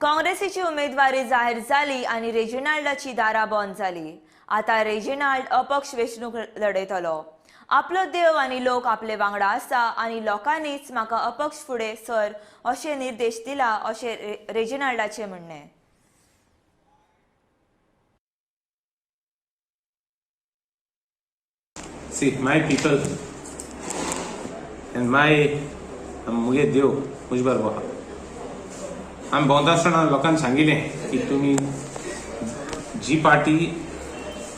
काँग्रेसीची उमेदवारी जाहीर जाली आणि रेजिनाल्डाची दारां बंद जाली. आता रेजिनाल्ड अपक्ष वेंचणूक लढयतलो. आपलो देव आनी लोक आपले वांगडा आसा आनी लोकांनीच म्हाका अपक्ष फुडें सर अशे निर्देश दिला अशें रेजिनाल्डाचें म्हणणें. See, my people and my मुगे देव मुजबर बहा. आम भोंवता आसतना लोकांक सांगिल्लें की तुमी जी पार्टी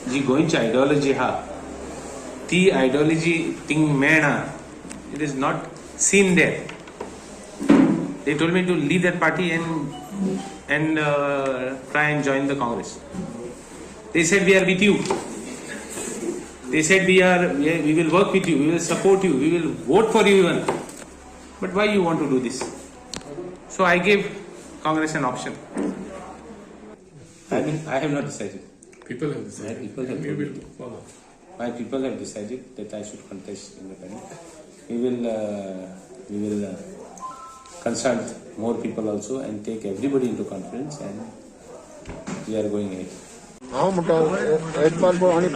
जी गोंयची आयडियोलॉजी आहा ती आयडियोलॉजी थिंग मेळना. It is not seen there. They told me to leave that party and try and join the Congress. They said we are with you. They said we will work with you, we will support you, we will vote for you even. But why you want to do this? So I gave Congress an option. I have not decided. People have decided. My people have We will decided. follow. My people have decided that I should contest independent. We will consult more people also and take everybody into conference, and we are going ahead. हांव म्हणटा एडमार्बो आनी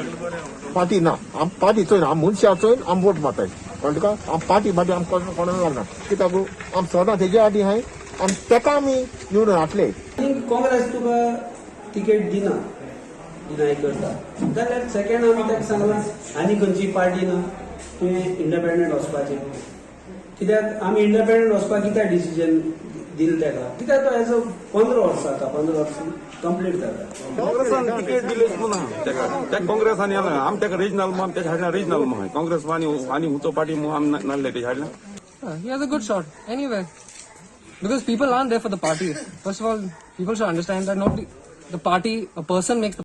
party ना. आम party चोयना, आम मनशां चोयन आम vote मारताय. कळ्ळें तुका? आम पार्टी बाटी आम कोणाक लागना. कित्याक आम सदां तेजे आदी आहाय आनी तेका आमी निवडून हाडले. काँग्रेस तुका तिकेट दिना, डिनाय करता जाल्यार सेकंड आमी ताका सांगलां आनी खंयची पार्टी ना, तुवें इंडिपेंडंट वचपाचें. कित्याक आमी इंडिपेंडंट वचपाक कित्याक डिसिजन दिलें ताका, कित्याक तो एज अ 15 वर्सां जाता, 15 वर्सां कंप्लीट जाता. काँग्रेसान तिकेट दिलेच म्हणून त्या काँग्रेसांनी आम त्याका रिजनल म्हणून त्याच्या हाडला रिजनल म्हणून काँग्रेस आणि उंचो पार्टी म्हणून आम नाडले त्याच्या हाडला. He has a good shot anyway, because people aren't there for the party. First of all, people should understand that not the party, a person makes the